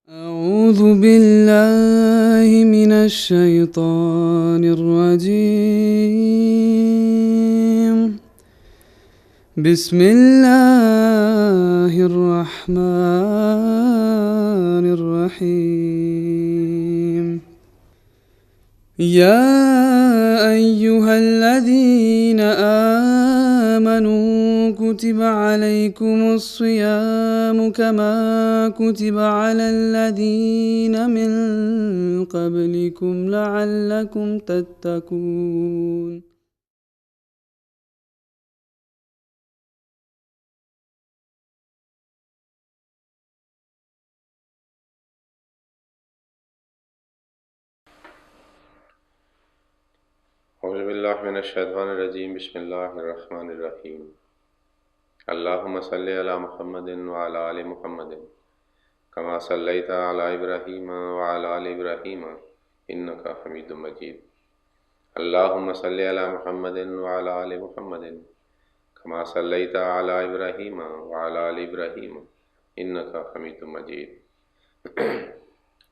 أعوذ بالله من الشيطان الرجيم بسم الله الرحمن الرحيم يا أيها الذين آمنوا كتب عليكم الصيام كما كتب على الذين من قبلكم لعلكم تتقون أعوذ بالله من الشيطان الرجيم بسم الله الرحمن الرحيم اللهم صل على محمد وعلى آل محمد كما صليت على إبراهيم وعلى آل إبراهيم إنك حميد مجيد اللهم صل على محمد وعلى آل محمد كما صليت على إبراهيم وعلى آل إبراهيم إنك حميد مجيد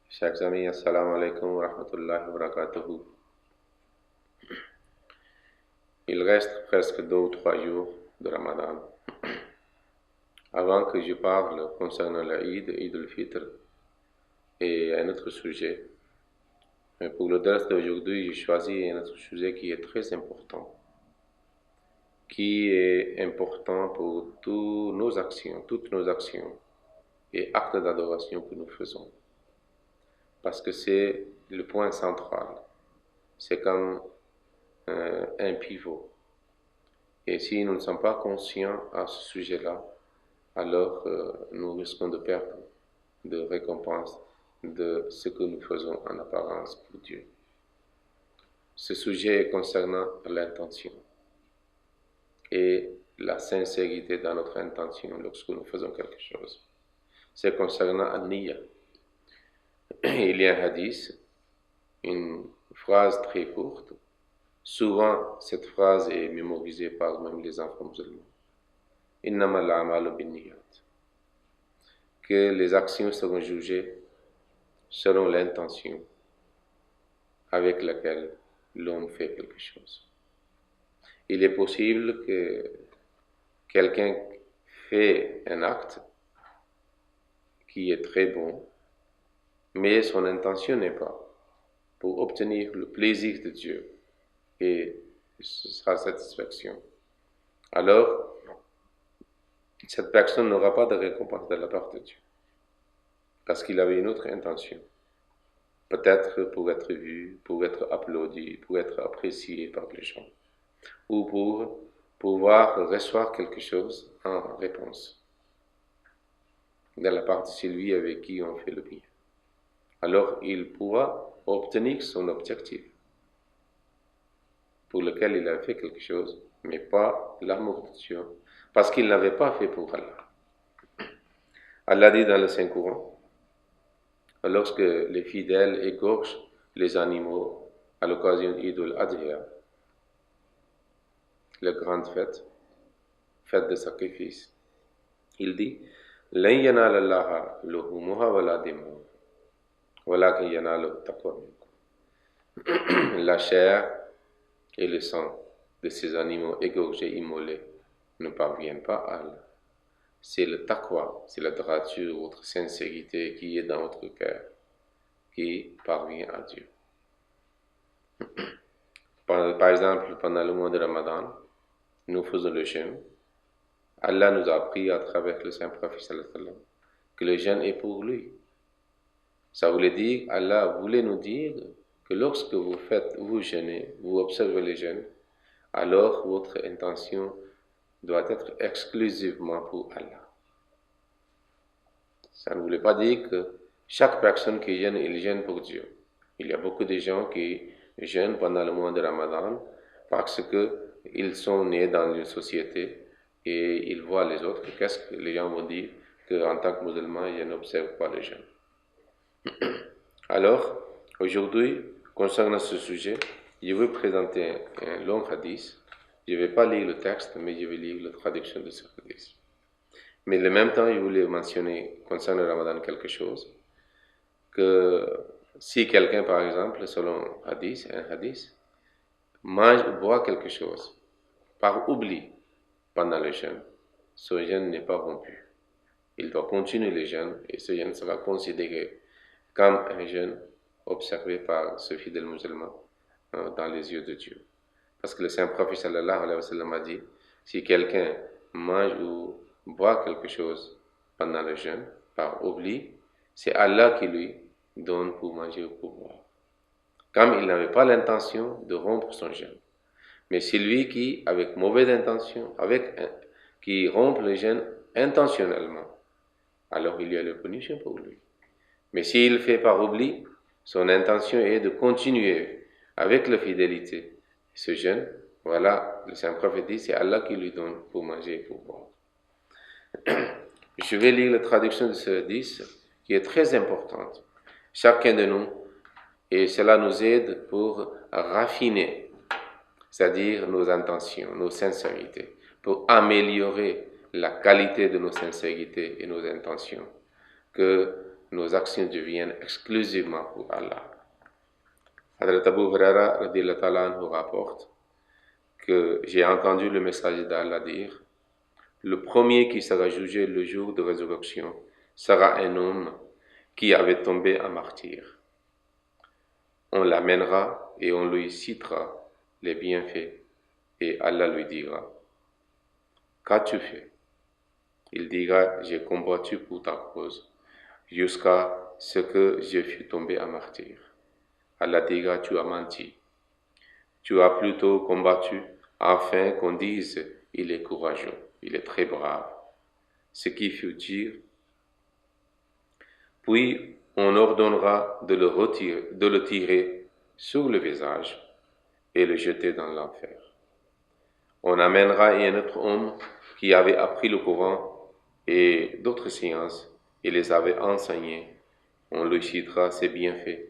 Chers amis, assalamu alaikum wa rahmatullahi wa barakatuhu. Il reste presque 2 ou 3 jours de Ramadan avant que je parle concernant l'Aïd, Eid al-Fitr et un autre sujet. Mais pour le dars d'aujourd'hui, j'ai choisi un autre sujet qui est très important, qui est important pour toutes nos actions et actes d'adoration que nous faisons. Parce que c'est le point central, c'est comme un pivot. Et si nous ne sommes pas conscients à ce sujet-là, alors nous risquons de perdre de récompense de ce que nous faisons en apparence pour Dieu. Ce sujet est concernant l'intention et la sincérité dans notre intention lorsque nous faisons quelque chose. C'est concernant An-Niyya. Il y a un hadith, une phrase très courte. Souvent, cette phrase est mémorisée par même les enfants musulmans. Innamal a'malu binniyat. Que les actions seront jugées selon l'intention avec laquelle l'homme fait quelque chose. Il est possible que quelqu'un fait un acte qui est très bon, mais son intention n'est pas pour obtenir le plaisir de Dieu et sa satisfaction. Alors, cette personne n'aura pas de récompense de la part de Dieu, parce qu'il avait une autre intention. Peut-être pour être vu, pour être applaudi, pour être apprécié par les gens, ou pour pouvoir recevoir quelque chose en réponse de la part de celui avec qui on fait le bien. Alors il pourra obtenir son objectif pour lequel il a fait quelque chose, mais pas l'amour de Dieu, parce qu'il n'avait pas fait pour Allah. Allah dit dans le Saint-Coran, lorsque les fidèles égorgent les animaux à l'occasion d'Eid al-Adha, la grande fête de sacrifice, il dit لن ينال الله لحومها ولا دماؤها ولكن يناله التقوى منكم. La chair et le sang de ces animaux égorgés, immolés, ne parviennent pas à Allah. C'est le taqwa, c'est la droiture, votre sincérité qui est dans votre cœur, qui parvient à Dieu. Par exemple, pendant le mois de Ramadan, nous faisons le jeûne. Allah nous a appris à travers le Saint-Prophète que le jeûne est pour lui. Ça voulait dire, Allah voulait nous dire que lorsque vous jeûnez, vous observez le jeûne, alors votre intention doit être exclusivement pour Allah. Ça ne voulait pas dire que chaque personne qui jeûne, il jeûne pour Dieu. Il y a beaucoup de gens qui jeûnent pendant le mois de Ramadan parce qu'ils sont nés dans une société et ils voient les autres. Qu'est-ce que les gens vont dire qu'en tant que musulman, ils n'observent pas le jeûne. Alors, aujourd'hui, concernant ce sujet, je vais présenter un long hadith. Je ne vais pas lire le texte, mais je vais lire la traduction de ce hadith. Mais en même temps, je voulais mentionner concernant le Ramadan quelque chose. que si quelqu'un, par exemple, selon un hadith, mange ou boit quelque chose par oubli pendant le jeûne, ce jeûne n'est pas rompu. Il doit continuer le jeûne et ce jeûne sera considéré comme un jeûne observé par ce fidèle musulman dans les yeux de Dieu. Parce que le saint prophète sallallahu alayhi wa sallam a dit, si quelqu'un mange ou boit quelque chose pendant le jeûne par oubli, c'est Allah qui lui donne pour manger ou pour boire. Comme il n'avait pas l'intention de rompre son jeûne. Mais c'est lui qui, avec mauvaise intention, qui rompt le jeûne intentionnellement, alors il y a la punition pour lui. Mais s'il fait par oubli, son intention est de continuer avec la fidélité ce jeûne. Voilà, le saint prophète dit, c'est Allah qui lui donne pour manger et pour boire. Je vais lire la traduction de ce hadith qui est très importante. Chacun de nous, et cela nous aide pour raffiner, c'est-à-dire nos intentions, nos sincérités, pour améliorer la qualité de nos sincérités et nos intentions, que nos actions deviennent exclusivement pour Allah. Hadrat Abu Huraira radhiyallahu ta'ala anhu rapporte que j'ai entendu le messager d'Allah dire: le premier qui sera jugé le jour de résurrection sera un homme qui avait tombé en martyr. On l'amènera et on lui citera les bienfaits et Allah lui dira: qu'as-tu fait? Il dira: j'ai combattu pour ta cause jusqu'à ce que je fus tombé en martyr. Allah dira: tu as menti. Tu as plutôt combattu afin qu'on dise: il est courageux, il est très brave. Ce qui fut dire. Puis on ordonnera de le tirer sur le visage et le jeter dans l'enfer. On amènera un autre homme qui avait appris le Coran et d'autres sciences et les avait enseignés. On lui citera ses bienfaits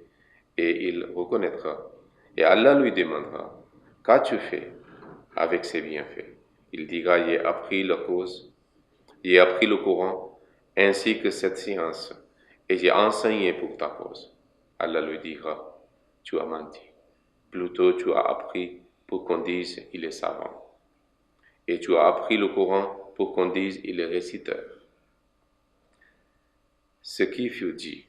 et il reconnaîtra. Et Allah lui demandera: qu'as-tu fait avec ces bienfaits? Il dira: j'ai appris la cause, j'ai appris le Coran ainsi que cette science et j'ai enseigné pour ta cause. Allah lui dira: tu as menti. Plutôt tu as appris pour qu'on dise: il est savant. Et tu as appris le Coran pour qu'on dise: il est réciteur. Ce qui fut dit,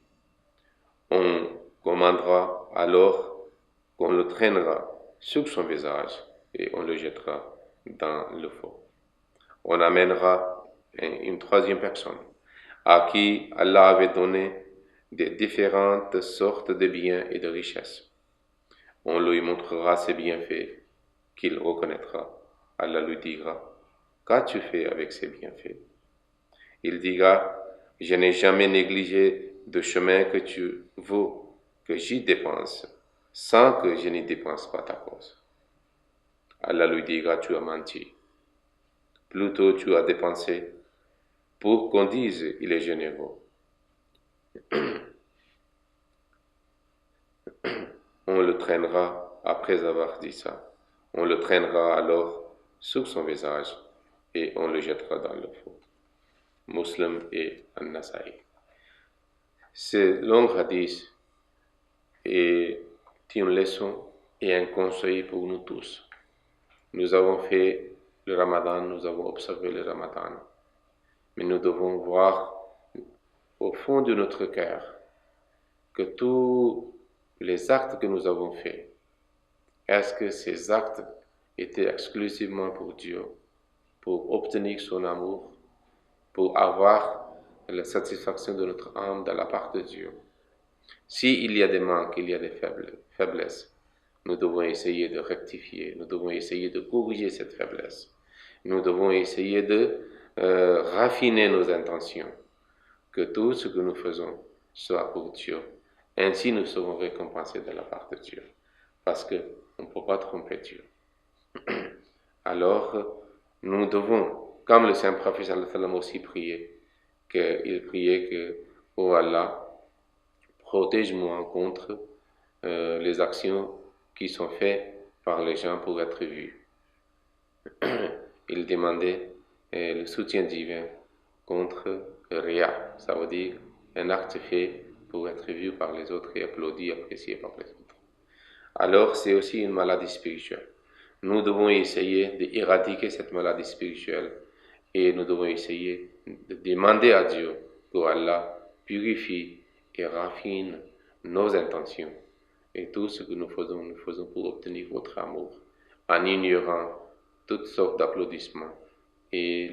on commandera alors qu'on le traînera sur son visage et on le jettera dans le feu. On amènera une troisième personne à qui Allah avait donné des différentes sortes de biens et de richesses. On lui montrera ses bienfaits qu'il reconnaîtra. Allah lui dira: qu'as-tu fait avec ces bienfaits? Il dira: je n'ai jamais négligé de chemin que tu vaux, que j'y dépense, sans que je n'y dépense pas ta cause. Allah lui dira: tu as menti. Plutôt tu as dépensé pour qu'on dise: il est généreux. On le traînera après avoir dit ça. On le traînera alors sur son visage et on le jettera dans le feu. Muslim et An-Nasa'i. Ce long hadith est une leçon et un conseil pour nous tous. Nous avons fait le Ramadan, nous avons observé le Ramadan, mais nous devons voir au fond de notre cœur que tous les actes que nous avons faits, est-ce que ces actes étaient exclusivement pour Dieu, pour obtenir son amour, pour avoir la satisfaction de notre âme de la part de Dieu? S'il y a des manques, il y a des faiblesses, nous devons essayer de rectifier, nous devons essayer de corriger cette faiblesse. Nous devons essayer de raffiner nos intentions, que tout ce que nous faisons soit pour Dieu. Ainsi, nous serons récompensés de la part de Dieu, parce qu'on ne peut pas tromper Dieu. Alors, nous devons, comme le saint prophète aussi priait, qu'il priait que, oh Allah, protège-moi contre les actions qui sont faites par les gens pour être vus. Il demandait le soutien divin contre Ria, ça veut dire un acte fait pour être vu par les autres et applaudi, apprécié par les autres. Alors c'est aussi une maladie spirituelle. Nous devons essayer d'éradiquer cette maladie spirituelle et nous devons essayer de demander à Dieu que Allah purifie et raffine nos intentions. Et tout ce que nous faisons pour obtenir votre amour, en ignorant toutes sortes d'applaudissements et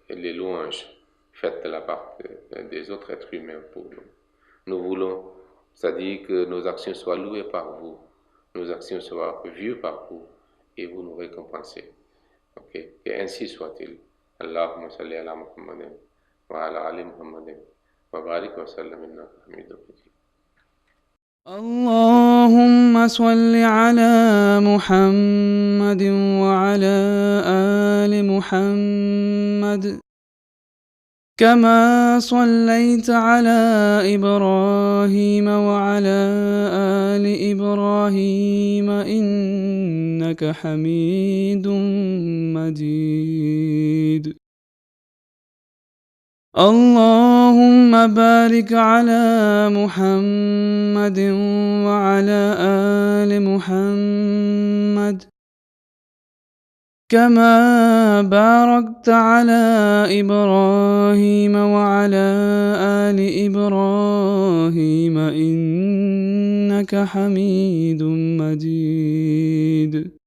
les louanges faites de la part des autres êtres humains pour nous. Nous voulons, c'est-à-dire que nos actions soient louées par vous, nos actions soient vues par vous et vous nous récompensez. Okay. Et ainsi soit-il. Allahumma salli ala Muhammadin wa ala ali Muhammadin wa barik wa sallam inna hamidun majid. اللهم صل على محمد وعلى آل محمد كما صليت على إبراهيم وعلى آل إبراهيم إنك حميد مجيد. اللهم بارك على محمد وعلى آل محمد كما باركت على إبراهيم وعلى آل إبراهيم إنك حميد مجيد.